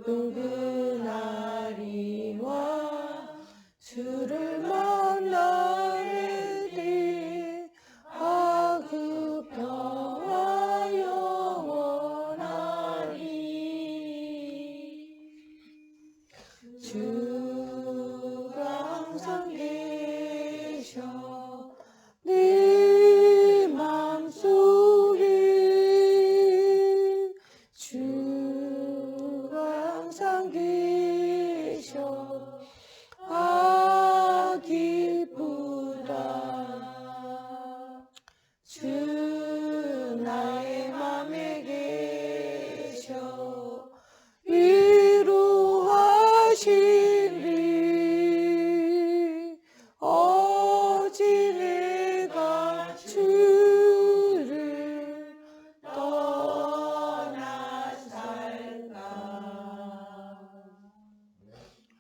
은근하리와 주를 만나리니 그 평화 영원하리. 주가 항상 계셔 네 맘속에 주가 항상 계셔 기쁘다. 주 나의 맘에 계셔 위로하시리. 어찌 내가 주를 떠나 살까.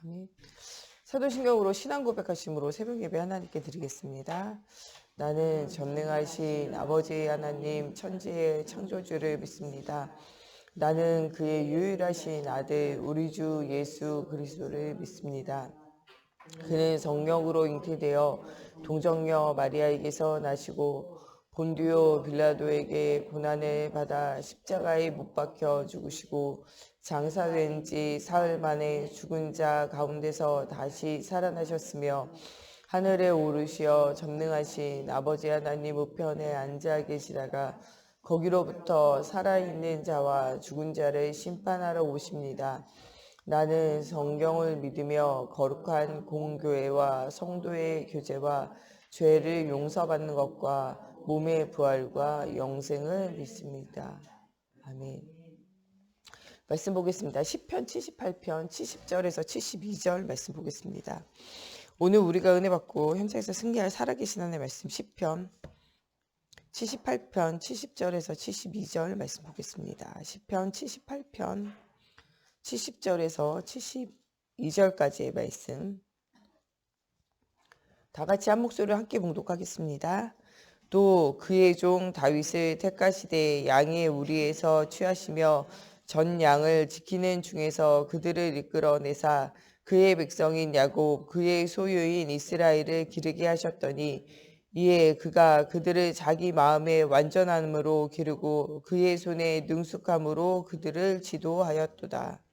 아멘. 사도신경으로 신앙 고백하심으로 새벽 예배 하나님께 드리겠습니다. 나는 전능하신 아버지 하나님 천지의 창조주를 믿습니다. 나는 그의 유일하신 아들 우리 주 예수 그리스도를 믿습니다. 그는 성령으로 잉태되어 동정녀 마리아에게서 나시고 본디오 빌라도에게 고난을 받아 십자가에 못 박혀 죽으시고 장사된 지 사흘 만에 죽은 자 가운데서 다시 살아나셨으며 하늘에 오르시어 전능하신 아버지 하나님 우편에 앉아 계시다가 거기로부터 살아있는 자와 죽은 자를 심판하러 오십니다. 나는 성경을 믿으며 거룩한 공교회와 성도의 교제와 죄를 용서받는 것과 몸의 부활과 영생을 믿습니다. 아멘. 말씀 보겠습니다. 시편 78편 70절에서 72절 말씀 보겠습니다. 오늘 우리가 은혜 받고 현장에서 승리할 살아계신 하나님의 말씀 시편 78편 70절에서 72절 말씀 보겠습니다. 시편 78편 70절에서 72절까지의 말씀 다 같이 한 목소리로 함께 봉독하겠습니다. 또 그의 종 다윗을 택하시되 양의 우리에서 취하시며 전 양을 지키는 중에서 그들을 이끌어내사 그의 백성인 야곱 그의 소유인 이스라엘을 기르게 하셨더니 이에 그가 그들을 자기 마음의 완전함으로 기르고 그의 손에 능숙함으로 그들을 지도하였도다.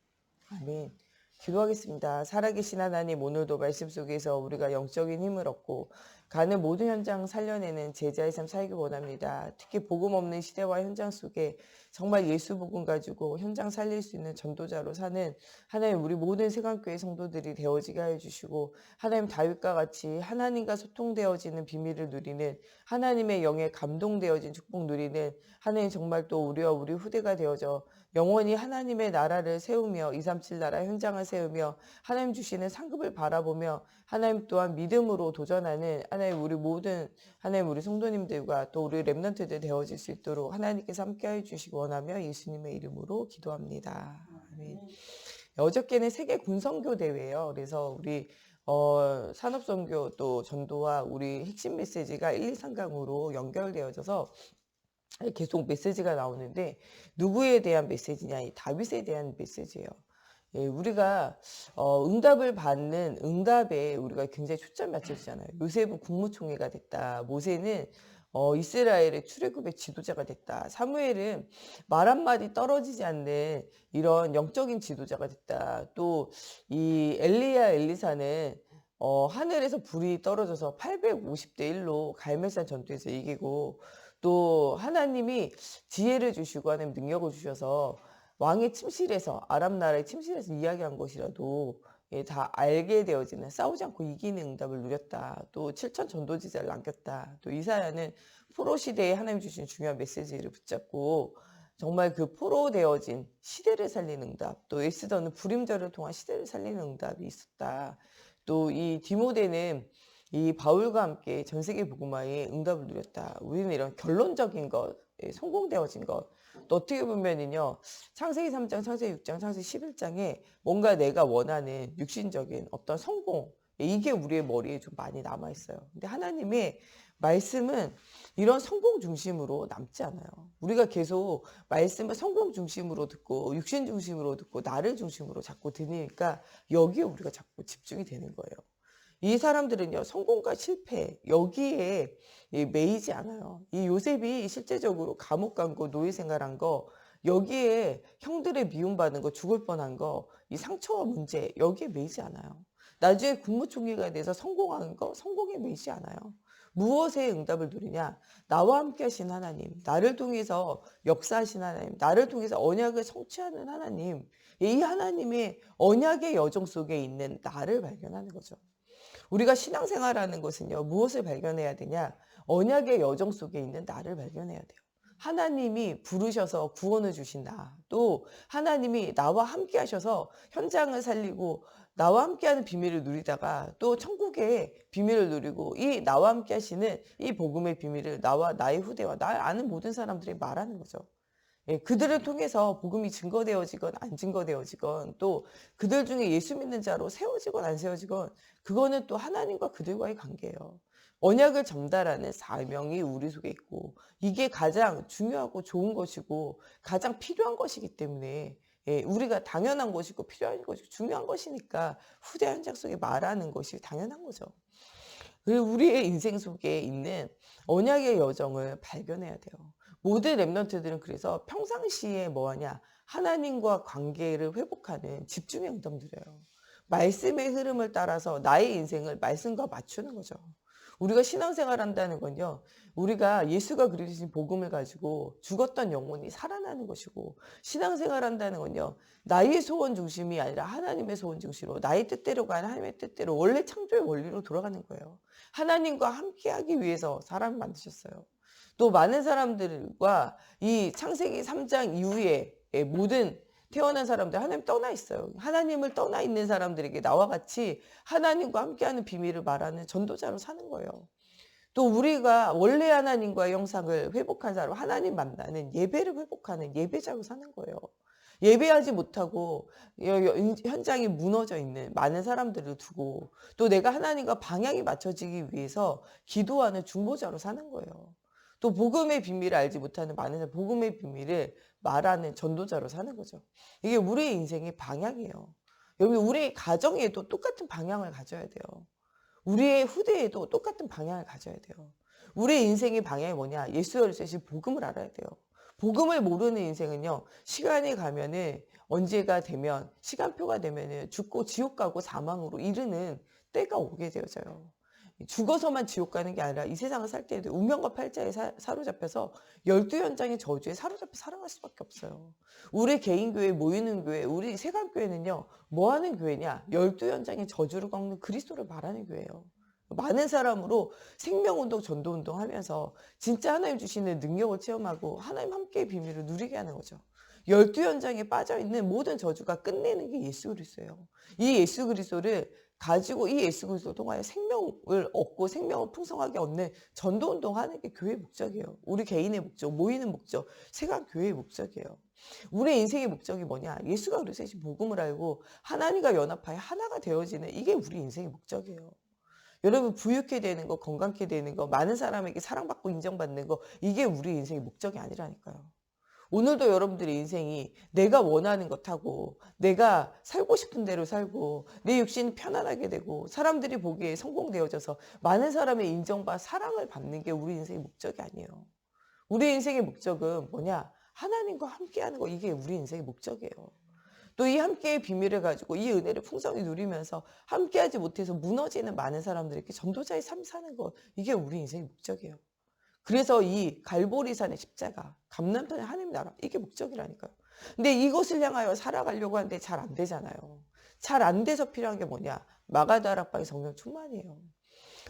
아멘. 기도하겠습니다. 살아계신 하나님, 오늘도 말씀 속에서 우리가 영적인 힘을 얻고 가는 모든 현장 살려내는 제자의 삶 살기 원합니다. 특히 복음 없는 시대와 현장 속에 정말 예수 복음 가지고 현장 살릴 수 있는 전도자로 사는 하나님, 우리 모든 세관교회 성도들이 되어지게 해주시고 하나님 다윗과 같이 하나님과 소통되어지는 비밀을 누리는 하나님의 영에 감동되어진 축복 누리는 하나님, 정말 또 우리와 우리 후대가 되어져 영원히 하나님의 나라를 세우며 237 나라 현장을 세우며 하나님 주시는 상급을 바라보며 하나님 또한 믿음으로 도전하는 하나님 우리 모든 하나님 우리 성도님들과 또 우리 렘넌트들 되어질 수 있도록 하나님께서 함께해 주시기 원하며 예수님의 이름으로 기도합니다. 아멘. 어저께는 세계 군선교 대회예요. 그래서 우리 산업선교 또 전도와 우리 핵심 메시지가 1, 2, 3강으로 연결되어져서 계속 메시지가 나오는데 누구에 대한 메시지냐? 이 다윗에 대한 메시지예요. 예, 우리가 응답을 받는 응답에 우리가 굉장히 초점 맞춰지잖아요. 요셉은 국무총리가 됐다. 모세는 이스라엘의 출애굽의 지도자가 됐다. 사무엘은 말 한마디 떨어지지 않는 이런 영적인 지도자가 됐다. 또 이 엘리야 엘리사는 하늘에서 불이 떨어져서 850대 1로 갈멜산 전투에서 이기고 또 하나님이 지혜를 주시고 하나님 능력을 주셔서 왕의 침실에서 아람 나라의 침실에서 이야기한 것이라도 다 알게 되어지는 싸우지 않고 이기는 응답을 누렸다. 또 7천 전도지자를 남겼다. 또 이사야는 포로 시대에 하나님 주신 중요한 메시지를 붙잡고 정말 그 포로 되어진 시대를 살리는 응답, 또 에스더는 불임절을 통한 시대를 살리는 응답이 있었다. 또 이 디모데는 이 바울과 함께 전 세계 복음화에 응답을 누렸다. 우리는 이런 결론적인 것, 성공되어진 것, 또 어떻게 보면은요, 창세기 3장, 창세기 6장, 창세기 11장에 뭔가 내가 원하는 육신적인 어떤 성공, 이게 우리의 머리에 좀 많이 남아 있어요. 근데 하나님의 말씀은 이런 성공 중심으로 남지 않아요. 우리가 계속 말씀을 성공 중심으로 듣고 육신 중심으로 듣고 나를 중심으로 자꾸 들으니까 여기에 우리가 자꾸 집중이 되는 거예요. 이 사람들은요, 성공과 실패, 여기에 매이지 않아요. 이 요셉이 실제적으로 감옥 간 거, 노예 생활한 거, 여기에 형들의 미움받은 거, 죽을 뻔한 거, 이 상처와 문제, 여기에 매이지 않아요. 나중에 국무총리가 돼서 성공한 거, 성공에 매이지 않아요. 무엇에 응답을 누리냐? 나와 함께 하신 하나님, 나를 통해서 역사하신 하나님, 나를 통해서 언약을 성취하는 하나님, 이 하나님의 언약의 여정 속에 있는 나를 발견하는 거죠. 우리가 신앙생활하는 것은요, 무엇을 발견해야 되냐? 언약의 여정 속에 있는 나를 발견해야 돼요. 하나님이 부르셔서 구원을 주신다. 또 하나님이 나와 함께 하셔서 현장을 살리고 나와 함께하는 비밀을 누리다가 또 천국의 비밀을 누리고 이 나와 함께 하시는 이 복음의 비밀을 나와 나의 후대와 날 아는 모든 사람들이 말하는 거죠. 예, 그들을 통해서 복음이 증거되어지건 안 증거되어지건 또 그들 중에 예수 믿는 자로 세워지건 안 세워지건 그거는 또 하나님과 그들과의 관계예요. 언약을 전달하는 사명이 우리 속에 있고 이게 가장 중요하고 좋은 것이고 가장 필요한 것이기 때문에 예, 우리가 당연한 것이고 필요한 것이고 중요한 것이니까 후대 현장 속에 말하는 것이 당연한 거죠. 그리고 우리의 인생 속에 있는 언약의 여정을 발견해야 돼요. 모든 랩런트들은 그래서 평상시에 뭐하냐? 하나님과 관계를 회복하는 집중의 응답 드려요. 말씀의 흐름을 따라서 나의 인생을 말씀과 맞추는 거죠. 우리가 신앙생활 한다는 건요. 우리가 예수가 그리신 복음을 가지고 죽었던 영혼이 살아나는 것이고 신앙생활 한다는 건요. 나의 소원 중심이 아니라 하나님의 소원 중심으로 나의 뜻대로 가는 하나님의 뜻대로 원래 창조의 원리로 돌아가는 거예요. 하나님과 함께하기 위해서 사람을 만드셨어요. 또 많은 사람들과 이 창세기 3장 이후에 모든 태어난 사람들 하나님 떠나 있어요. 하나님을 떠나 있는 사람들에게 나와 같이 하나님과 함께하는 비밀을 말하는 전도자로 사는 거예요. 또 우리가 원래 하나님과의 형상을 회복한 사람, 하나님 만나는 예배를 회복하는 예배자로 사는 거예요. 예배하지 못하고 현장이 무너져 있는 많은 사람들을 두고 또 내가 하나님과 방향이 맞춰지기 위해서 기도하는 중보자로 사는 거예요. 또 복음의 비밀을 알지 못하는 많은 사람, 복음의 비밀을 말하는 전도자로 사는 거죠. 이게 우리의 인생의 방향이에요. 여러분, 우리 가정에도 똑같은 방향을 가져야 돼요. 우리의 후대에도 똑같은 방향을 가져야 돼요. 우리의 인생의 방향이 뭐냐? 예수 그리스도의 복음을 알아야 돼요. 복음을 모르는 인생은요. 시간이 가면은 언제가 되면 시간표가 되면은 죽고 지옥 가고 사망으로 이르는 때가 오게 되어져요. 죽어서만 지옥 가는 게 아니라 이 세상을 살 때에도 운명과 팔자에 사로잡혀서 12연장의 저주에 사로잡혀 살아갈 수밖에 없어요. 우리 개인교회 모이는 교회, 우리 세관교회는요. 뭐하는 교회냐? 12연장의 저주를 꺾는 그리스도를 말하는 교회예요. 많은 사람으로 생명운동, 전도운동 하면서 진짜 하나님 주시는 능력을 체험하고 하나님 함께의 비밀을 누리게 하는 거죠. 12연장에 빠져있는 모든 저주가 끝내는 게 예수 그리스도예요. 이 예수 그리스도를 가지고 이 예수 그리스도를 통하여 생명을 얻고 생명을 풍성하게 얻는 전도운동 하는 게 교회의 목적이에요. 우리 개인의 목적, 모이는 목적, 세관 교회의 목적이에요. 우리 인생의 목적이 뭐냐? 예수가 그리스도의 복음을 알고 하나님과 연합하여 하나가 되어지는 이게 우리 인생의 목적이에요. 여러분 부유케 되는 거, 건강케 되는 거, 많은 사람에게 사랑받고 인정받는 거 이게 우리 인생의 목적이 아니라니까요. 오늘도 여러분들의 인생이 내가 원하는 것 하고 내가 살고 싶은 대로 살고 내 육신이 편안하게 되고 사람들이 보기에 성공되어져서 많은 사람의 인정과 사랑을 받는 게 우리 인생의 목적이 아니에요. 우리 인생의 목적은 뭐냐? 하나님과 함께하는 거 이게 우리 인생의 목적이에요. 또 이 함께의 비밀을 가지고 이 은혜를 풍성히 누리면서 함께하지 못해서 무너지는 많은 사람들에게 전도자의 삶 사는 거 이게 우리 인생의 목적이에요. 그래서 이 갈보리산의 십자가, 감람산의 하나님 나라 이게 목적이라니까요. 근데 이것을 향하여 살아가려고 하는데 잘 안 되잖아요. 잘 안 돼서 필요한 게 뭐냐? 마가다락방의 성령 충만이에요.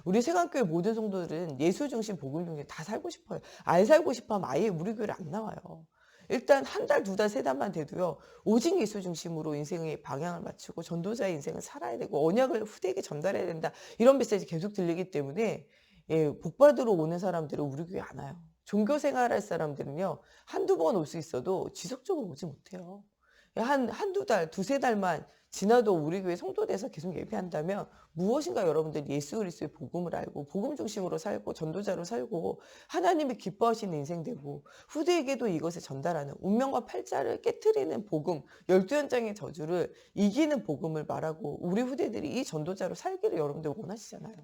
우리 세관교회 모든 성도들은 예수 중심 복음 중에 다 살고 싶어요. 안 살고 싶어 하면 아예 우리 교회를 안 나와요. 일단 한 달, 두 달, 세 달만 돼도요. 오직 예수 중심으로 인생의 방향을 맞추고 전도자의 인생을 살아야 되고 언약을 후대에게 전달해야 된다. 이런 메시지 계속 들리기 때문에 예, 복 받으러 오는 사람들은 우리 교회 안 와요. 종교 생활할 사람들은요. 한두 번 올 수 있어도 지속적으로 오지 못해요. 한두 달, 두세 달만 지나도 우리 교회 성도돼서 계속 예배한다면 무엇인가 여러분들 예수 그리스도의 복음을 알고 복음 중심으로 살고 전도자로 살고 하나님이 기뻐하시는 인생 되고 후대에게도 이것을 전달하는 운명과 팔자를 깨트리는 복음, 12연장의 저주를 이기는 복음을 말하고 우리 후대들이 이 전도자로 살기를 여러분들 원하시잖아요.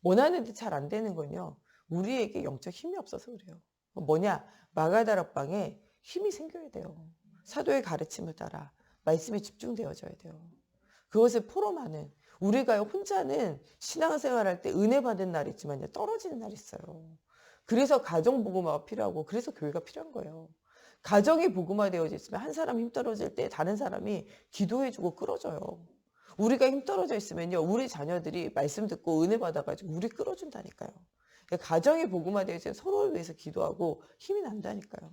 원하는데 잘 안 되는 건요. 우리에게 영적 힘이 없어서 그래요. 뭐냐? 마가다락방에 힘이 생겨야 돼요. 사도의 가르침을 따라 말씀에 집중되어져야 돼요. 그것을 포럼하는 우리가 혼자는 신앙생활할 때 은혜 받은 날이 있지만 떨어지는 날이 있어요. 그래서 가정 복음화가 필요하고 그래서 교회가 필요한 거예요. 가정이 복음화되어져 있으면 한 사람 힘 떨어질 때 다른 사람이 기도해주고 끌어줘요. 우리가 힘 떨어져 있으면요, 우리 자녀들이 말씀 듣고 은혜 받아가지고 우리 끌어준다니까요. 가정이 복음화되어 있으면 서로를 위해서 기도하고 힘이 난다니까요.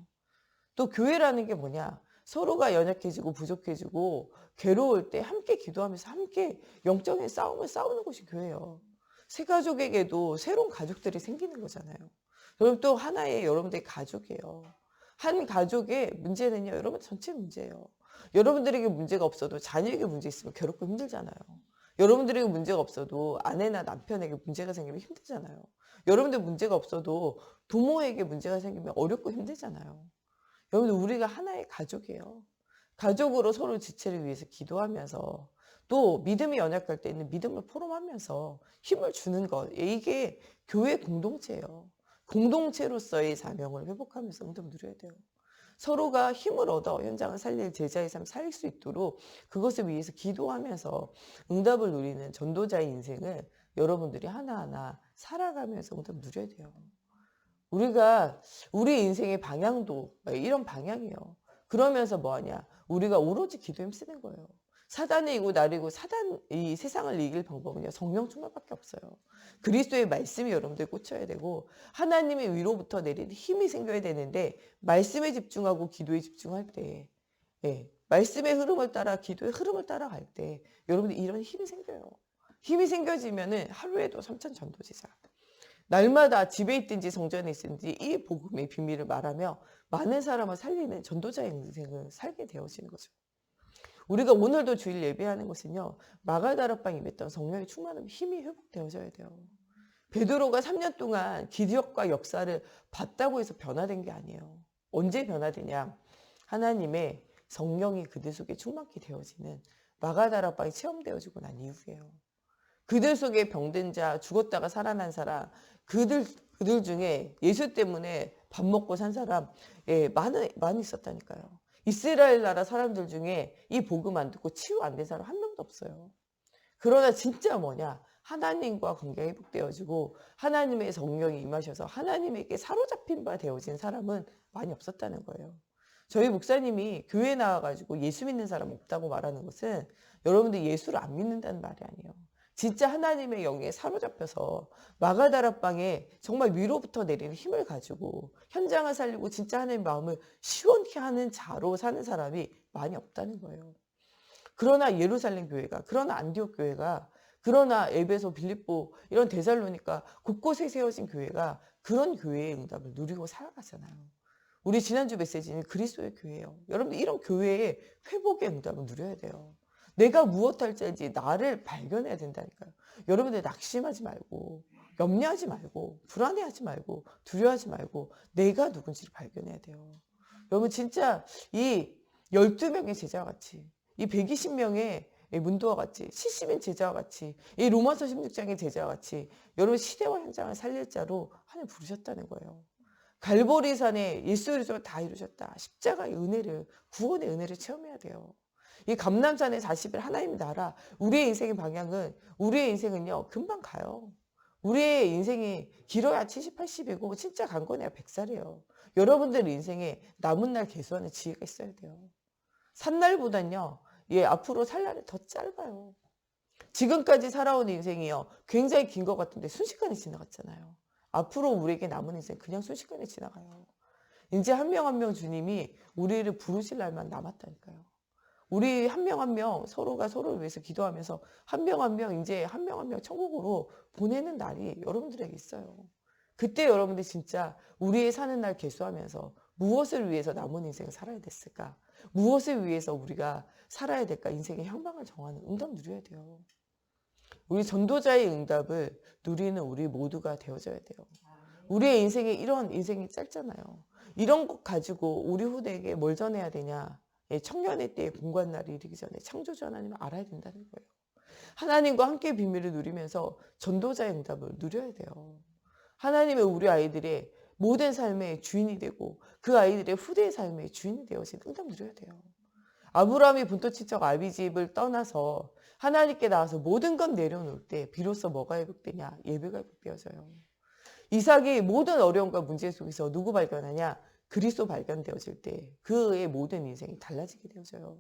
또 교회라는 게 뭐냐? 서로가 연약해지고 부족해지고 괴로울 때 함께 기도하면서 함께 영적인 싸움을 싸우는 것이 교회예요. 새 가족에게도 새로운 가족들이 생기는 거잖아요. 그럼 또 하나의 여러분들의 가족이에요. 한 가족의 문제는요, 여러분 전체 문제예요. 여러분들에게 문제가 없어도 자녀에게 문제 있으면 괴롭고 힘들잖아요. 여러분들에게 문제가 없어도 아내나 남편에게 문제가 생기면 힘들잖아요. 여러분들 문제가 없어도 부모에게 문제가 생기면 어렵고 힘들잖아요. 여러분들 우리가 하나의 가족이에요. 가족으로 서로 지체를 위해서 기도하면서 또 믿음이 연약할 때는 믿음을 포럼하면서 힘을 주는 것. 이게 교회 공동체예요. 공동체로서의 사명을 회복하면서 응답을 누려야 돼요. 서로가 힘을 얻어 현장을 살릴 제자의 삶 살릴 수 있도록 그것을 위해서 기도하면서 응답을 누리는 전도자의 인생을 여러분들이 하나하나 살아가면서 응답을 누려야 돼요. 우리가 우리 인생의 방향도 이런 방향이에요. 그러면서 뭐하냐? 우리가 오로지 기도에 힘쓰는 거예요. 사단을 이고 나르고 이 세상을 이길 방법은요, 성령 충만밖에 없어요. 그리스도의 말씀이 여러분들 꽂혀야 되고 하나님의 위로부터 내리는 힘이 생겨야 되는데 말씀에 집중하고 기도에 집중할 때, 말씀의 흐름을 따라 기도의 흐름을 따라갈 때 여러분들 이런 힘이 생겨요. 힘이 생겨지면은 하루에도 3천 전도지사. 날마다 집에 있든지 성전에 있든지 이 복음의 비밀을 말하며 많은 사람을 살리는 전도자의 인생을 살게 되어지는 거죠. 우리가 오늘도 주일 예배하는 것은요, 마가다락방에 임했던 성령의 충만함, 힘이 회복되어져야 돼요. 베드로가 3년 동안 기적과 역사를 봤다고 해서 변화된 게 아니에요. 언제 변화되냐? 하나님의 성령이 그들 속에 충만케 되어지는 마가다락방이 체험되어지고 난 이후에요. 그들 속에 병든 자, 죽었다가 살아난 사람, 그들 중에 예수 때문에 밥 먹고 산 사람, 많이 있었다니까요. 이스라엘 나라 사람들 중에 이 복음 안 듣고 치유 안 된 사람 한 명도 없어요. 그러나 진짜 뭐냐? 하나님과 관계가 회복되어지고 하나님의 성령이 임하셔서 하나님에게 사로잡힌 바 되어진 사람은 많이 없었다는 거예요. 저희 목사님이 교회 나와가지고 예수 믿는 사람 없다고 말하는 것은 여러분들 예수를 안 믿는다는 말이 아니에요. 진짜 하나님의 영에 사로잡혀서 마가다락방에 정말 위로부터 내리는 힘을 가지고 현장을 살리고 진짜 하나님의 마음을 시원케 하는 자로 사는 사람이 많이 없다는 거예요. 그러나 예루살렘 교회가, 그러나 안디옥 교회가, 그러나 에베소, 빌립보 이런 데살로니가 곳곳에 세워진 교회가 그런 교회의 응답을 누리고 살아가잖아요. 우리 지난주 메시지는 그리스도의 교회예요. 여러분 이런 교회의 회복의 응답을 누려야 돼요. 내가 무엇 할지 나를 발견해야 된다니까요. 여러분들 낙심하지 말고 염려하지 말고 불안해하지 말고 두려워하지 말고 내가 누군지를 발견해야 돼요. 여러분 진짜 이 12명의 제자와 같이 이 120명의 문도와 같이 70인 제자와 같이 이 로마서 16장의 제자와 같이 여러분 시대와 현장을 살릴 자로 하나님 부르셨다는 거예요. 갈보리산에 예수 그리스도가 다 이루셨다. 십자가의 은혜를 구원의 은혜를 체험해야 돼요. 이 감람산의 40일 하나님 나라 우리의 인생의 방향은 우리의 인생은요 금방 가요. 우리의 인생이 길어야 70, 80이고 진짜 강건해야 100살이에요. 여러분들 인생에 남은 날 계수하는 지혜가 있어야 돼요. 산 날보단요 앞으로 살 날이 더 짧아요. 지금까지 살아온 인생이요 굉장히 긴 것 같은데 순식간에 지나갔잖아요. 앞으로 우리에게 남은 인생 그냥 순식간에 지나가요. 이제 한 명 한 명 주님이 우리를 부르실 날만 남았다니까요. 우리 한 명 한 명 서로가 서로를 위해서 기도하면서 한 명 한 명 이제 한 명 한 명 천국으로 보내는 날이 여러분들에게 있어요. 그때 여러분들 진짜 우리의 사는 날 계수하면서 무엇을 위해서 남은 인생을 살아야 됐을까? 무엇을 위해서 우리가 살아야 될까? 인생의 향방을 정하는 응답 누려야 돼요. 우리 전도자의 응답을 누리는 우리 모두가 되어져야 돼요. 우리의 인생에 이런 인생이 짧잖아요. 이런 것 가지고 우리 후대에게 뭘 전해야 되냐? 청년의 때에 공관 날이 이르기 전에 창조주 하나님을 알아야 된다는 거예요. 하나님과 함께 비밀을 누리면서 전도자의 응답을 누려야 돼요. 하나님의 우리 아이들의 모든 삶의 주인이 되고 그 아이들의 후대의 삶의 주인이 되어진 응답 누려야 돼요. 아브라함이 본토 친척 아비집을 떠나서 하나님께 나와서 모든 건 내려놓을 때 비로소 뭐가 회복되냐? 예배가 회복되어져요. 이삭이 모든 어려움과 문제 속에서 누구 발견하냐? 그리스도 발견되어질 때 그의 모든 인생이 달라지게 되어져요.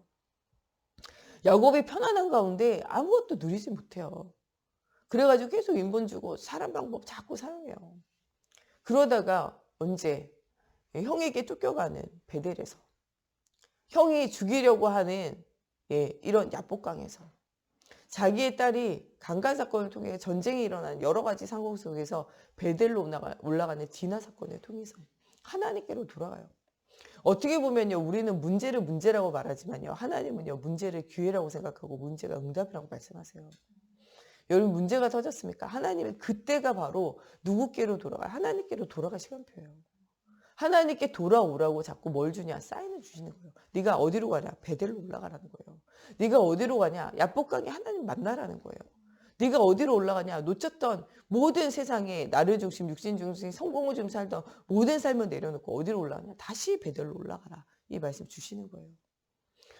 야곱이 편안한 가운데 아무것도 누리지 못해요. 그래가지고 계속 인본 주고 사람 방법 자꾸 사용해요. 그러다가 언제 형에게 쫓겨가는 베델에서 형이 죽이려고 하는 이런 야복강에서 자기의 딸이 강간 사건을 통해 전쟁이 일어난 여러 가지 상황 속에서 베델로 올라가는 디나 사건을 통해서 하나님께로 돌아가요. 어떻게 보면요, 우리는 문제를 문제라고 말하지만요, 하나님은요, 문제를 기회라고 생각하고 문제가 응답이라고 말씀하세요. 여러분, 문제가 터졌습니까? 하나님은 그때가 바로 누구께로 돌아가요? 하나님께로 돌아갈 시간표예요. 하나님께 돌아오라고 자꾸 뭘 주냐? 사인을 주시는 거예요. 네가 어디로 가냐? 베델로 올라가라는 거예요. 네가 어디로 가냐? 야복강에 하나님 만나라는 거예요. 네가 어디로 올라가냐? 놓쳤던 모든 세상에 나를 중심, 육신 중심, 성공을 좀 살던 모든 삶을 내려놓고 어디로 올라가냐? 다시 베델로 올라가라. 이 말씀 주시는 거예요.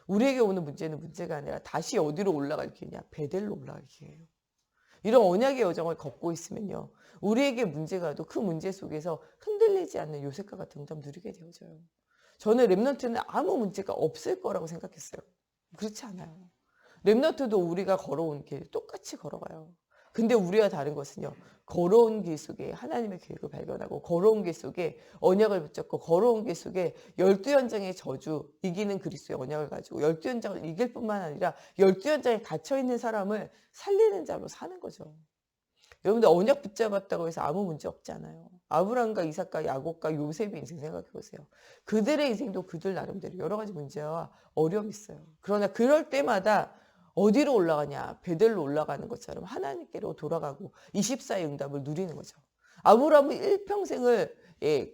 우리에게 오는 문제는 문제가 아니라 다시 어디로 올라갈 기회냐? 베델로 올라갈 기회예요. 이런 언약의 여정을 걷고 있으면요, 우리에게 문제가 와도 그 문제 속에서 흔들리지 않는 요셉과 같은 응답 누리게 되어져요. 저는 랩넌트는 아무 문제가 없을 거라고 생각했어요. 그렇지 않아요. 랩넌트도 우리가 걸어온 길 똑같이 걸어가요. 근데 우리와 다른 것은요, 걸어온 길 속에 하나님의 계획을 발견하고, 걸어온 길 속에 언약을 붙잡고, 걸어온 길 속에 12연장의 저주, 이기는 그리스도의 언약을 가지고 12연장을 이길 뿐만 아니라 12연장에 갇혀있는 사람을 살리는 자로 사는 거죠. 여러분들, 언약 붙잡았다고 해서 아무 문제 없지 않아요. 아브라함과 이삭과 야곱과 요셉의 인생 생각해 보세요. 그들의 인생도 그들 나름대로 여러 가지 문제와 어려움이 있어요. 그러나 그럴 때마다 어디로 올라가냐? 베델로 올라가는 것처럼 하나님께로 돌아가고 24의 응답을 누리는 거죠. 아브라함은 일평생을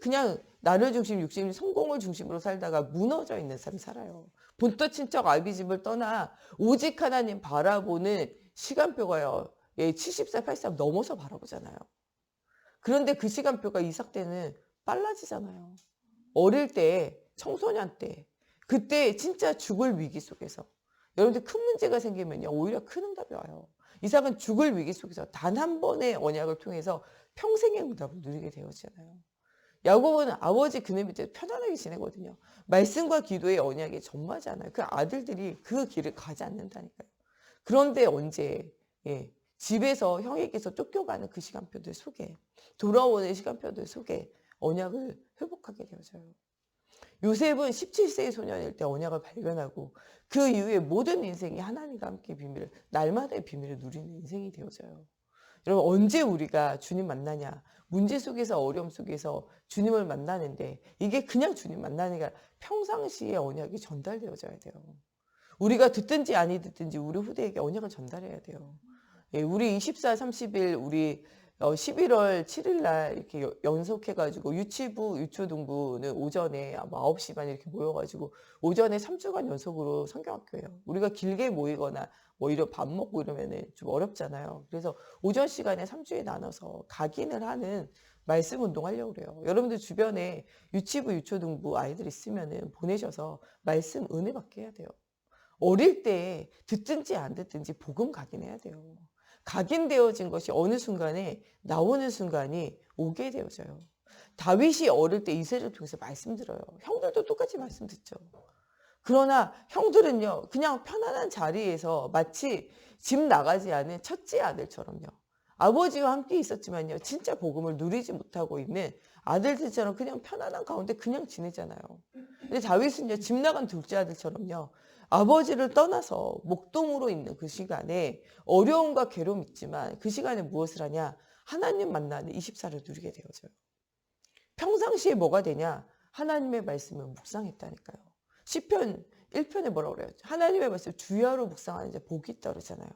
그냥 나를 중심, 육신, 성공을 중심으로 살다가 무너져 있는 삶 살아요. 본토 친척 아비집을 떠나 오직 하나님 바라보는 시간표가요, 70살, 80살 넘어서 바라보잖아요. 그런데 그 시간표가 이삭 때는 빨라지잖아요. 어릴 때, 청소년 때, 그때 진짜 죽을 위기 속에서 여러분들 큰 문제가 생기면요, 오히려 큰 응답이 와요. 이삭은 죽을 위기 속에서 단 한 번의 언약을 통해서 평생의 응답을 누리게 되었잖아요. 야곱은 아버지 그네 밑에 편안하게 지내거든요. 말씀과 기도의 언약에 전무하지 않아요. 그 아들들이 그 길을 가지 않는다니까요. 그런데 언제 집에서 형에게서 쫓겨가는 그 시간표들 속에, 돌아오는 시간표들 속에 언약을 회복하게 되어져요. 요셉은 17세의 소년일 때 언약을 발견하고 그 이후에 모든 인생이 하나님과 함께 비밀을, 날마다의 비밀을 누리는 인생이 되어져요. 여러분, 언제 우리가 주님 만나냐? 문제 속에서, 어려움 속에서 주님을 만나는데, 이게 그냥 주님 만나는 게 아니라 평상시에 언약이 전달되어져야 돼요. 우리가 듣든지 아니 듣든지 우리 후대에게 언약을 전달해야 돼요. 우리 24, 30일, 우리 11월 7일 날 이렇게 연속해가지고 유치부, 유초등부는 오전에 아마 9시 반 이렇게 모여가지고 오전에 3주간 연속으로 성경학교예요. 우리가 길게 모이거나 뭐 이런 밥 먹고 이러면은 좀 어렵잖아요. 그래서 오전 시간에 3주에 나눠서 각인을 하는 말씀 운동하려고 그래요. 여러분들 주변에 유치부, 유초등부 아이들 있으면은 보내셔서 말씀 은혜 받게 해야 돼요. 어릴 때 듣든지 안 듣든지 복음 각인해야 돼요. 각인되어진 것이 어느 순간에 나오는 순간이 오게 되어져요. 다윗이 어릴 때 이새를 통해서 말씀 들어요. 형들도 똑같이 말씀 듣죠. 그러나 형들은요, 그냥 편안한 자리에서 마치 집 나가지 않은 첫째 아들처럼요, 아버지와 함께 있었지만요, 진짜 복음을 누리지 못하고 있는 아들들처럼 그냥 편안한 가운데 그냥 지내잖아요. 근데 다윗은요, 집 나간 둘째 아들처럼요, 아버지를 떠나서 목동으로 있는 그 시간에 어려움과 괴로움 있지만 그 시간에 무엇을 하냐? 하나님 만나는 24를 누리게 되어져요. 평상시에 뭐가 되냐? 하나님의 말씀을 묵상했다니까요. 시편 1편에 뭐라고 그래요? 하나님의 말씀 주야로 묵상하는 자 복이 있다 그러잖아요.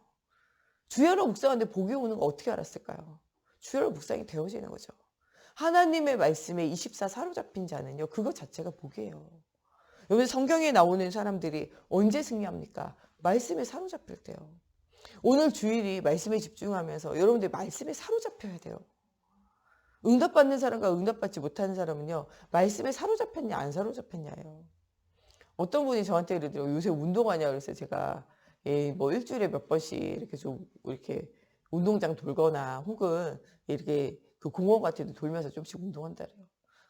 주야로 묵상하는데 복이 오는 거 어떻게 알았을까요? 주야로 묵상이 되어지는 거죠. 하나님의 말씀에 24 사로잡힌 자는요. 그것 자체가 복이에요. 여기 성경에 나오는 사람들이 언제 승리합니까? 말씀에 사로잡힐 때요. 오늘 주일이 말씀에 집중하면서 여러분들 말씀에 사로잡혀야 돼요. 응답받는 사람과 응답받지 못하는 사람은요. 말씀에 사로잡혔냐 안 사로잡혔냐예요. 어떤 분이 저한테 그러더라고요. 요새 운동하냐 그래서 제가 뭐 일주일에 몇 번씩 이렇게 좀 이렇게 운동장 돌거나 혹은 이렇게 그 공원 같은 데 돌면서 좀씩 운동한다래요.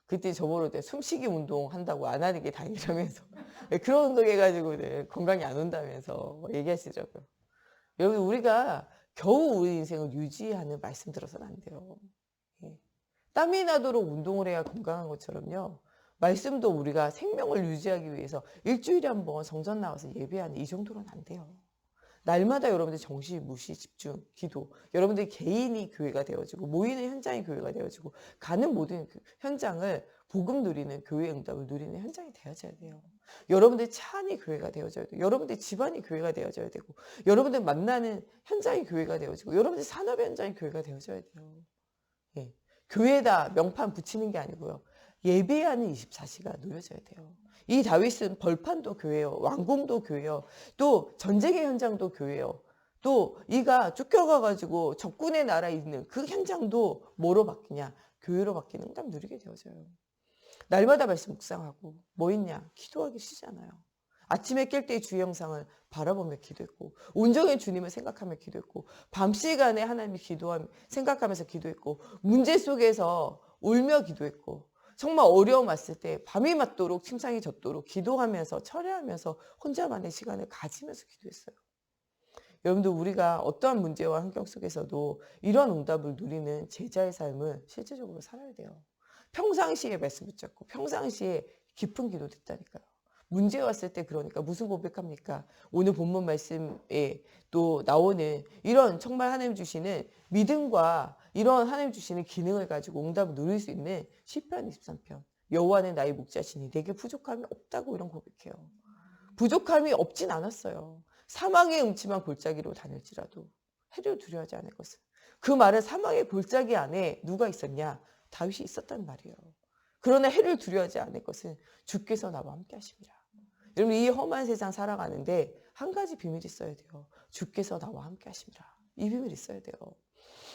그때 저보러 숨쉬기 운동 한다고 안 하는 게 다행이라면서 그런 운동 해가지고 건강이 안 온다면서 얘기하시더라고요. 여러분 우리가 겨우 우리 인생을 유지하는 말씀 들어서는 안 돼요. 예. 땀이 나도록 운동을 해야 건강한 것처럼요. 말씀도 우리가 생명을 유지하기 위해서 일주일에 한 번 성전 나와서 예배하는 이 정도로는 안 돼요. 날마다 여러분들 정시, 무시, 집중, 기도. 여러분들 개인이 교회가 되어지고 모이는 현장이 교회가 되어지고 가는 모든 현장을 복음 누리는 교회 응답을 누리는 현장이 되어져야 돼요. 여러분들 차 안이 교회가 되어져야 돼요. 여러분들 집안이 교회가 되어져야 되고 여러분들 만나는 현장이 교회가 되어지고 여러분들 산업 현장이 교회가 되어져야 돼요. 예. 교회다 명판 붙이는 게 아니고요. 예배하는 24시간 누려져야 돼요. 이 다윗은 벌판도 교회요. 왕궁도 교회요. 또 전쟁의 현장도 교회요. 또 이가 쫓겨가가지고 적군의 나라에 있는 그 현장도 뭐로 바뀌냐? 교회로 바뀌는 응답 누리게 되어져요. 날마다 말씀 묵상하고 뭐 있냐? 기도하기 쉬잖아요. 아침에 깰 때 주의 영상을 바라보며 기도했고 온전히 주님을 생각하며 기도했고 밤 시간에 하나님을 생각하면서 기도했고 문제 속에서 울며 기도했고 정말 어려움 왔을 때 밤이 맞도록 침상이 젖도록 기도하면서 철회하면서 혼자만의 시간을 가지면서 기도했어요. 여러분들 우리가 어떠한 문제와 환경 속에서도 이런 응답을 누리는 제자의 삶을 실제적으로 살아야 돼요. 평상시에 말씀 붙잡고 평상시에 깊은 기도 듣다니까요. 문제 왔을 때 그러니까 무슨 고백합니까? 오늘 본문 말씀에 또 나오는 이런 정말 하나님 주시는 믿음과 이런 하나님 주시는 기능을 가지고 응답을 누릴 수 있는 시편 23편. 여호와는 나의 목자시니 내게 부족함이 없다고 이런 고백해요. 부족함이 없진 않았어요. 사망의 음침한 골짜기로 다닐지라도 해를 두려워하지 않을 것은. 그 말은 사망의 골짜기 안에 누가 있었냐? 다윗이 있었단 말이에요. 그러나 해를 두려워하지 않을 것은 주께서 나와 함께 하십니다. 여러분 이 험한 세상 살아가는데 한 가지 비밀이 있어야 돼요. 주께서 나와 함께 하십니다. 이 비밀이 있어야 돼요.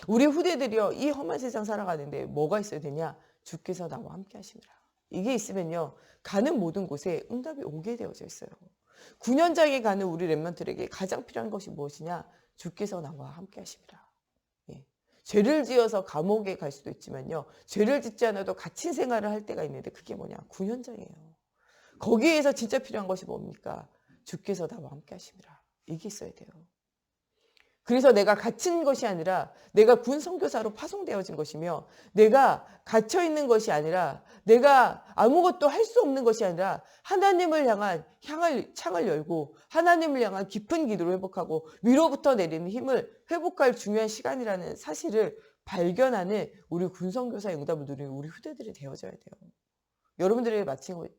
우리 후대들이요. 이 험한 세상 살아가는데 뭐가 있어야 되냐? 주께서 나와 함께 하십니다. 이게 있으면요. 가는 모든 곳에 응답이 오게 되어져 있어요. 9년장에 가는 우리 렘넌트에게 가장 필요한 것이 무엇이냐? 주께서 나와 함께 하십니다. 예. 죄를 지어서 감옥에 갈 수도 있지만요. 죄를 짓지 않아도 갇힌 생활을 할 때가 있는데 그게 뭐냐? 9년장이에요. 거기에서 진짜 필요한 것이 뭡니까? 주께서 나와 함께 하십니다. 이게 있어야 돼요. 그래서 내가 갇힌 것이 아니라 내가 군 선교사로 파송되어진 것이며 내가 갇혀 있는 것이 아니라 내가 아무것도 할 수 없는 것이 아니라 하나님을 향한 창을 열고 하나님을 향한 깊은 기도를 회복하고 위로부터 내리는 힘을 회복할 중요한 시간이라는 사실을 발견하는 우리 군 선교사의 응답을 누리는 우리 후대들이 되어져야 돼요. 여러분들에게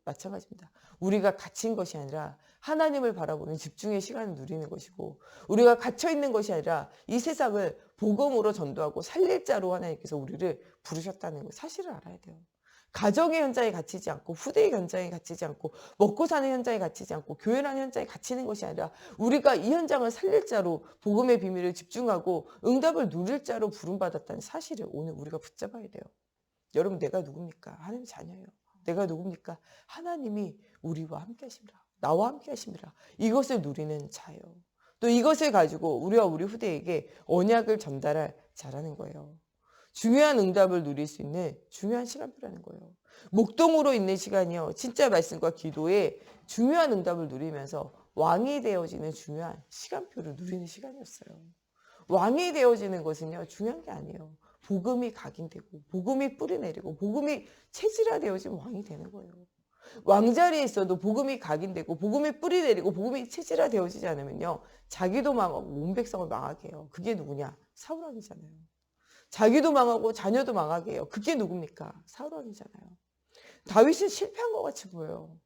마찬가지입니다. 우리가 갇힌 것이 아니라 하나님을 바라보는 집중의 시간을 누리는 것이고 우리가 갇혀있는 것이 아니라 이 세상을 복음으로 전도하고 살릴 자로 하나님께서 우리를 부르셨다는 사실을 알아야 돼요. 가정의 현장에 갇히지 않고 후대의 현장에 갇히지 않고 먹고 사는 현장에 갇히지 않고 교회라는 현장에 갇히는 것이 아니라 우리가 이 현장을 살릴 자로 복음의 비밀을 집중하고 응답을 누릴 자로 부름받았다는 사실을 오늘 우리가 붙잡아야 돼요. 여러분 내가 누굽니까? 하나님의 자녀예요. 내가 누굽니까? 하나님이 우리와 함께 하십니다. 나와 함께 하십니다. 이것을 누리는 자예요. 또 이것을 가지고 우리와 우리 후대에게 언약을 전달할 자라는 거예요. 중요한 응답을 누릴 수 있는 중요한 시간표라는 거예요. 목동으로 있는 시간이요. 진짜 말씀과 기도에 중요한 응답을 누리면서 왕이 되어지는 중요한 시간표를 누리는 시간이었어요. 왕이 되어지는 것은요. 중요한 게 아니에요. 복음이 각인되고 복음이 뿌리내리고 복음이 체질화되어지면 왕이 되는 거예요. 왕자리에 있어도 복음이 각인되고 복음이 뿌리내리고 복음이 체질화되어지지 않으면요. 자기도 망하고 온 백성을 망하게 해요. 그게 누구냐? 사울왕이잖아요. 자기도 망하고 자녀도 망하게 해요. 그게 누굽니까? 사울왕이잖아요. 다윗은 실패한 것 같이 보여요.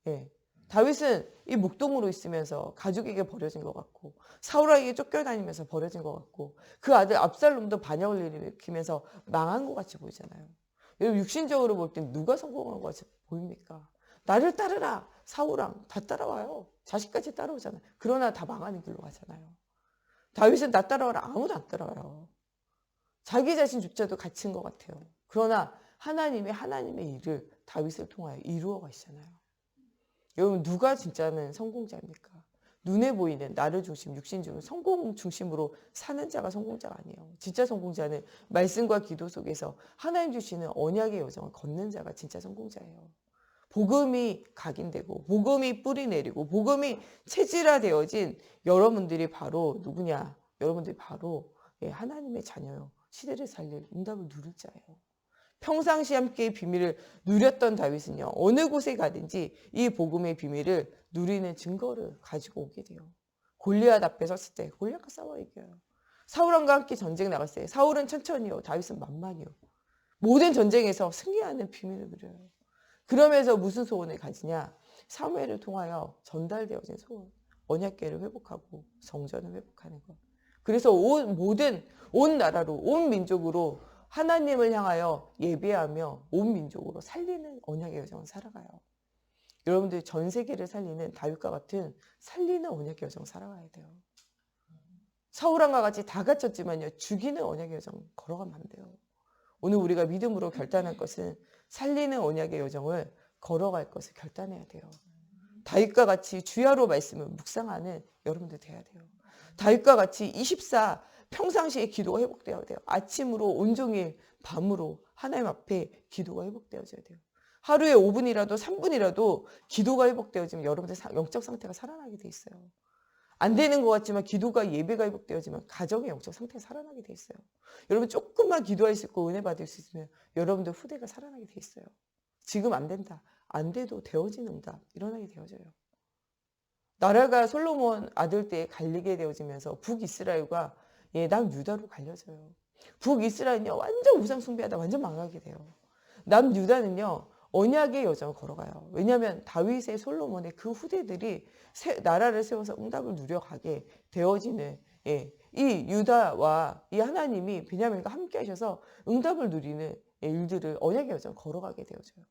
예. 다윗은 이 목동으로 있으면서 가족에게 버려진 것 같고 사울에게 쫓겨다니면서 버려진 것 같고 그 아들 압살롬도 반역을 일으키면서 망한 것 같이 보이잖아요. 여러분 육신적으로 볼 땐 누가 성공한 것 같이 보입니까? 나를 따르라. 사울왕 다 따라와요. 자식까지 따라오잖아요. 그러나 다 망하는 길로 가잖아요. 다윗은 나 따라와라. 아무도 안 따라와요. 자기 자신조차도 갇힌 것 같아요. 그러나 하나님의 일을 다윗을 통하여 이루어 가시잖아요. 여러분 누가 진짜는 성공자입니까? 눈에 보이는 나를 중심, 육신적으로 성공 중심으로 사는 자가 성공자가 아니에요. 진짜 성공자는 말씀과 기도 속에서 하나님 주시는 언약의 여정을 걷는 자가 진짜 성공자예요. 복음이 각인되고 복음이 뿌리 내리고 복음이 체질화되어진 여러분들이 바로 누구냐? 여러분들이 바로 하나님의 자녀요. 시대를 살릴 응답을 누릴 자예요. 평상시 함께 비밀을 누렸던 다윗은요. 어느 곳에 가든지 이 복음의 비밀을 누리는 증거를 가지고 오게 돼요. 골리앗 앞에 섰을 때 골리앗과 싸워 이겨요. 사울왕과 함께 전쟁 나갔을 때 사울은 천천히요. 다윗은 만만히요. 모든 전쟁에서 승리하는 비밀을 누려요. 그러면서 무슨 소원을 가지냐? 사무엘을 통하여 전달되어진 소원. 언약궤를 회복하고 성전을 회복하는 것. 그래서 온 나라로 온 민족으로 하나님을 향하여 예배하며 온 민족으로 살리는 언약의 여정을 살아가요. 여러분들 전 세계를 살리는 다윗과 같은 살리는 언약의 여정 살아가야 돼요. 사울왕과 같이 다 갇혔지만요. 죽이는 언약의 여정 걸어가면 안 돼요. 오늘 우리가 믿음으로 결단할 것은 살리는 언약의 여정을 걸어갈 것을 결단해야 돼요. 다윗과 같이 주야로 말씀을 묵상하는 여러분들 돼야 돼요. 다윗과 같이 24 평상시에 기도가 회복되어야 돼요. 아침으로 온종일 밤으로 하나님 앞에 기도가 회복되어져야 돼요. 하루에 5분이라도 3분이라도 기도가 회복되어지면 여러분들 영적 상태가 살아나게 돼 있어요. 안 되는 것 같지만 기도가 예배가 회복되어지면 가정의 영적 상태가 살아나게 돼 있어요. 여러분 조금만 기도할 수 있고 은혜 받을 수 있으면 여러분들 후대가 살아나게 돼 있어요. 지금 안 된다. 안 돼도 되어지는 응답 일어나게 되어져요. 나라가 솔로몬 아들 때에 갈리게 되어지면서 북이스라엘과 남유다로 갈려져요. 북이스라엘은요 완전 우상 숭배하다 완전 망하게 돼요. 남유다는요 언약의 여정을 걸어가요. 왜냐하면 다윗의 솔로몬의 그 후대들이 나라를 세워서 응답을 누려가게 되어지는 이 유다와 이 하나님이 베냐민과 함께 하셔서 응답을 누리는 일들을 언약의 여정을 걸어가게 되어져요.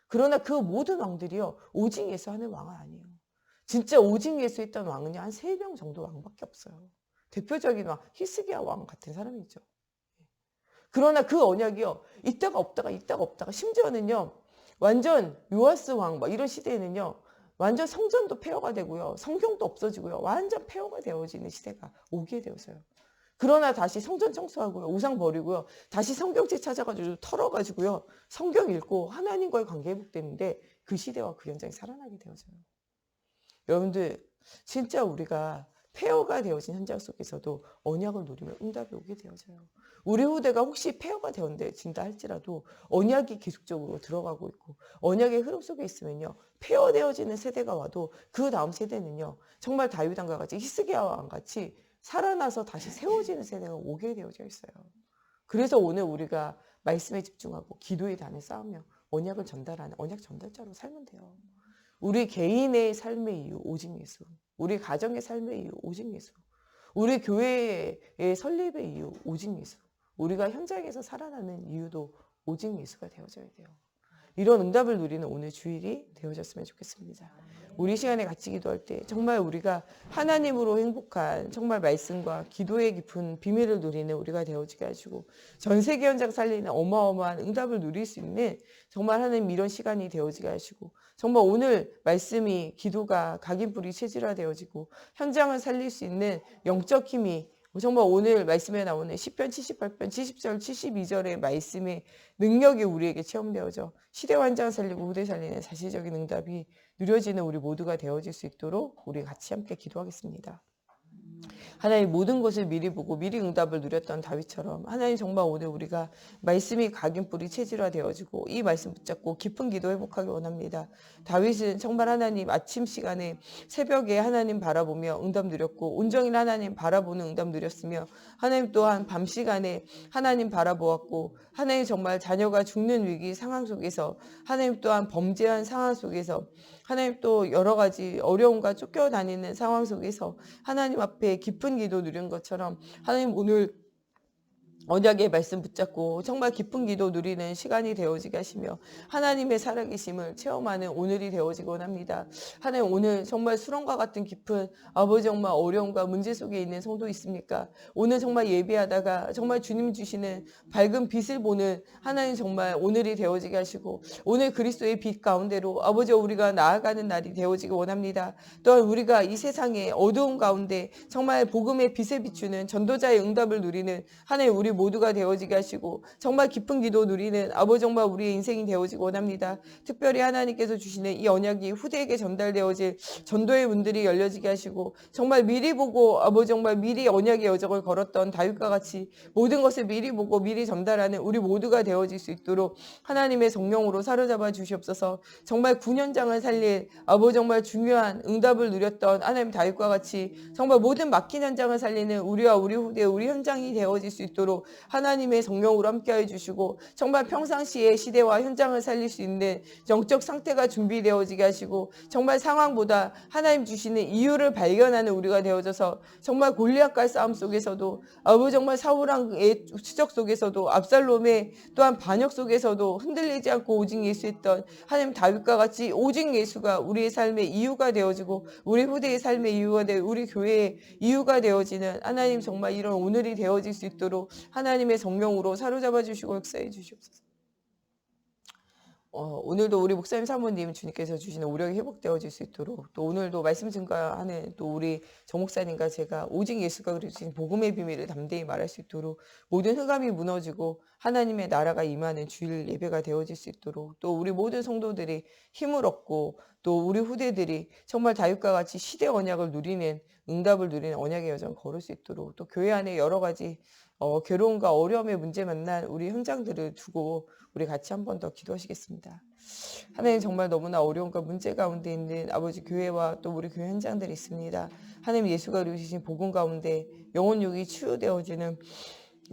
그러나 그 모든 왕들이요 오직 예수 하는 왕은 아니에요. 진짜 오직 예수 있던 왕은요 한 3명 정도 왕밖에 없어요. 대표적인 왕 히스기야 왕 같은 사람이죠. 그러나 그 언약이요 있다가 없다가 심지어는요 완전 요아스 왕 막 이런 시대에는요 완전 성전도 폐허가 되고요 성경도 없어지고요 완전 폐허가 되어지는 시대가 오게 되어서요. 그러나 다시 성전 청소하고요 우상 버리고요 다시 성경책 찾아가지고 털어가지고요 성경 읽고 하나님과의 관계 회복되는데 그 시대와 그 현장이 살아나게 되어져요. 여러분들 진짜 우리가 폐허가 되어진 현장 속에서도 언약을 누리면 응답이 오게 되어져요. 우리 후대가 혹시 폐허가 되어진다 할지라도 언약이 계속적으로 들어가고 있고 언약의 흐름 속에 있으면요. 폐허되어지는 세대가 와도 그 다음 세대는요. 정말 다윗 왕과 같이 히스기야 왕 같이 살아나서 다시 세워지는 세대가 오게 되어져 있어요. 그래서 오늘 우리가 말씀에 집중하고 기도의 단을 쌓으며 언약을 전달하는 언약 전달자로 살면 돼요. 우리 개인의 삶의 이유 오직 예수. 우리 가정의 삶의 이유 오직 예수. 우리 교회의 설립의 이유 오직 예수. 우리가 현장에서 살아나는 이유도 오직 예수가 되어져야 돼요. 이런 응답을 누리는 오늘 주일이 되어졌으면 좋겠습니다. 우리 시간에 같이 기도할 때 정말 우리가 하나님으로 행복한 정말 말씀과 기도의 깊은 비밀을 누리는 우리가 되어지게 하시고 전 세계 현장 살리는 어마어마한 응답을 누릴 수 있는 정말 하나님 이런 시간이 되어지게 하시고 정말 오늘 말씀이 기도가 각인뿌리 체질화되어지고 현장을 살릴 수 있는 영적 힘이 정말 오늘 말씀에 나오는 시편 78편 70절 72절의 말씀의 능력이 우리에게 체험되어져 시대 완장 살리고 후대 살리는 사실적인 응답이 누려지는 우리 모두가 되어질 수 있도록 우리 같이 함께 기도하겠습니다. 하나님 모든 것을 미리 보고 미리 응답을 누렸던 다윗처럼 하나님 정말 오늘 우리가 말씀이 각인뿌리 체질화되어지고 이 말씀 붙잡고 깊은 기도 회복하기 원합니다. 다윗은 정말 하나님 아침 시간에 새벽에 하나님 바라보며 응답 누렸고 온종일 하나님 바라보는 응답 누렸으며 하나님 또한 밤 시간에 하나님 바라보았고 하나님 정말 자녀가 죽는 위기 상황 속에서 하나님 또한 범죄한 상황 속에서 하나님 또 여러 가지 어려움과 쫓겨다니는 상황 속에서 하나님 앞에 깊은 기도 누린 것처럼 하나님 오늘 언약의 말씀 붙잡고 정말 깊은 기도 누리는 시간이 되어지게 하시며 하나님의 살아계심을 체험하는 오늘이 되어지곤 합니다. 하나님 오늘 정말 수렁과 같은 깊은 아버지 정말 어려움과 문제 속에 있는 성도 있습니까? 오늘 정말 예배하다가 정말 주님 주시는 밝은 빛을 보는 하나님 정말 오늘이 되어지게 하시고 오늘 그리스도의 빛 가운데로 아버지 우리가 나아가는 날이 되어지기 원합니다. 또한 우리가 이 세상의 어두운 가운데 정말 복음의 빛을 비추는 전도자의 응답을 누리는 하나님 우리 모두가 되어지게 하시고 정말 깊은 기도 누리는 아버지 정말 우리의 인생이 되어지기 원합니다. 특별히 하나님께서 주시는 이 언약이 후대에게 전달되어질 전도의 문들이 열려지게 하시고 정말 미리 보고 아버지 정말 미리 언약의 여정을 걸었던 다윗과 같이 모든 것을 미리 보고 미리 전달하는 우리 모두가 되어질 수 있도록 하나님의 성령으로 사로잡아 주시옵소서. 정말 9년장을 살릴 아버지 정말 중요한 응답을 누렸던 하나님 다윗과 같이 정말 모든 막힌 현장을 살리는 우리와 우리 후대 우리 현장이 되어질 수 있도록 하나님의 성령으로 함께해 주시고 정말 평상시에 시대와 현장을 살릴 수 있는 영적 상태가 준비되어지게 하시고 정말 상황보다 하나님 주시는 이유를 발견하는 우리가 되어져서 정말 골리앗과의 싸움 속에서도 아버지 정말 사울왕의 추적 속에서도 압살롬의 또한 반역 속에서도 흔들리지 않고 오직 예수했던 하나님 다윗과 같이 오직 예수가 우리의 삶의 이유가 되어지고 우리 후대의 삶의 이유가 되어 우리 교회의 이유가 되어지는 하나님 정말 이런 오늘이 되어질 수 있도록 하나님의 성령으로 사로잡아 주시고 역사해 주시옵소서. 오늘도 우리 목사님 사모님 주님께서 주시는 오력이 회복되어질 수 있도록 또 오늘도 말씀 증거하는 또 우리 정 목사님과 제가 오직 예수가 그리신 복음의 비밀을 담대히 말할 수 있도록 모든 흑암이 무너지고 하나님의 나라가 임하는 주일 예배가 되어질 수 있도록 또 우리 모든 성도들이 힘을 얻고 또 우리 후대들이 정말 다윗과 같이 시대 언약을 누리는 응답을 누리는 언약의 여정을 걸을 수 있도록 또 교회 안에 여러 가지 괴로움과 어려움의 문제 만난 우리 현장들을 두고 우리 같이 한 번 더 기도하시겠습니다. 하나님 정말 너무나 어려움과 문제 가운데 있는 아버지 교회와 또 우리 교회 현장들이 있습니다. 하나님 예수가 이루신 복음 가운데 영혼육이 치유되어지는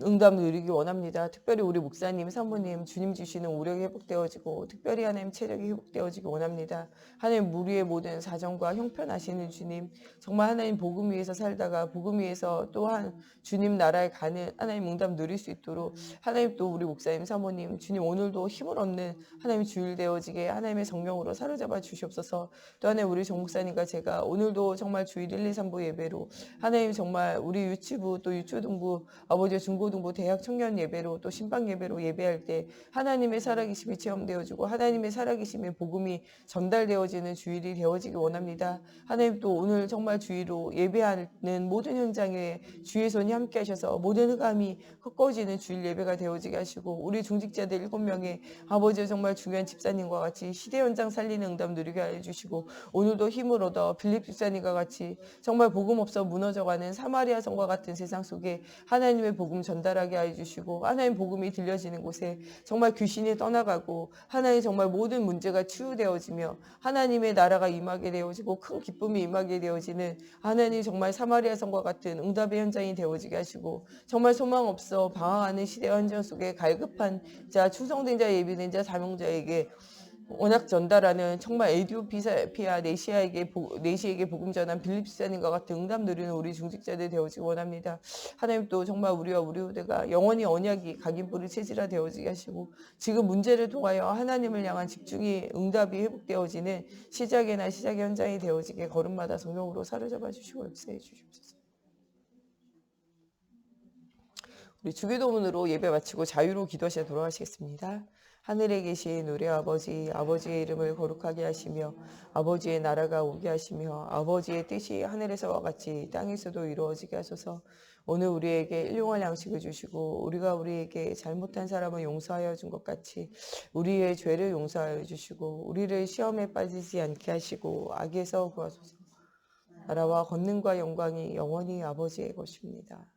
응답 누리기 원합니다. 특별히 우리 목사님, 사모님, 주님 주시는 오력이 회복되어지고 특별히 하나님 체력이 회복되어지기 원합니다. 하나님 우리의 모든 사정과 형편하시는 주님, 정말 하나님 복음 위에서 살다가 복음 위에서 또한 주님 나라에 가는 하나님 응답 누릴 수 있도록 하나님 또 우리 목사님, 사모님, 주님 오늘도 힘을 얻는 하나님 주일 되어지게 하나님의 성령으로 사로잡아 주시옵소서. 또 하나님 우리 정 목사님과 제가 오늘도 정말 주일 1, 2, 3부 예배로 하나님 정말 우리 유치부 또 유초등부 아버지 중고등부 대학 청년 예배로 또 신방 예배로 예배할 때 하나님의 살아계심이 체험되어지고 하나님의 살아계심의 복음이 전달되어지는 주일이 되어지기 원합니다. 하나님 또 오늘 정말 주일로 예배하는 모든 현장에 주의 손이 함께 하셔서 모든 흑암이 꺾어지는 주일 예배가 되어지게 하시고 우리 중직자들 7명의 아버지 정말 중요한 집사님과 같이 시대 현장 살리는 응답 누리게 해주시고 오늘도 힘을 얻어 빌립 집사님과 같이 정말 복음 없어 무너져가는 사마리아 성과 같은 세상 속에 하나님의 복음 전달하게 해주시고 하나님 복음이 들려지는 곳에 정말 귀신이 떠나가고 하나님 정말 모든 문제가 치유되어지며 하나님의 나라가 임하게 되어지고 큰 기쁨이 임하게 되어지는 하나님 정말 사마리아 성과 같은 응답의 현장이 되어지게 하시고 정말 소망 없어 방황하는 시대 현장 속에 갈급한 자 충성된 자 예비된 자 사명자에게 언약 전달하는 정말 에디오피아 네시에게 복음 전한 빌립 집사님과 같은 응답 누리는 우리 중직자들 되어지기 원합니다. 하나님 또 정말 우리와 우리 후대가 영원히 언약이 각인뿌리 체질화 되어지게 하시고 지금 문제를 통하여 하나님을 향한 집중이 응답이 회복되어지는 시작의 현장이 되어지게 걸음마다 성령으로 사로잡아 주시고 역사해 주시옵소서. 우리 주기도문으로 예배 마치고 자유로 기도하시다 돌아가시겠습니다. 하늘에 계신 우리 아버지, 아버지의 이름을 거룩하게 하시며 아버지의 나라가 오게 하시며 아버지의 뜻이 하늘에서와 같이 땅에서도 이루어지게 하소서. 오늘 우리에게 일용할 양식을 주시고 우리가 우리에게 잘못한 사람을 용서하여 준 것 같이 우리의 죄를 용서하여 주시고 우리를 시험에 빠지지 않게 하시고 악에서 구하소서. 나라와 권능과 영광이 영원히 아버지의 것입니다.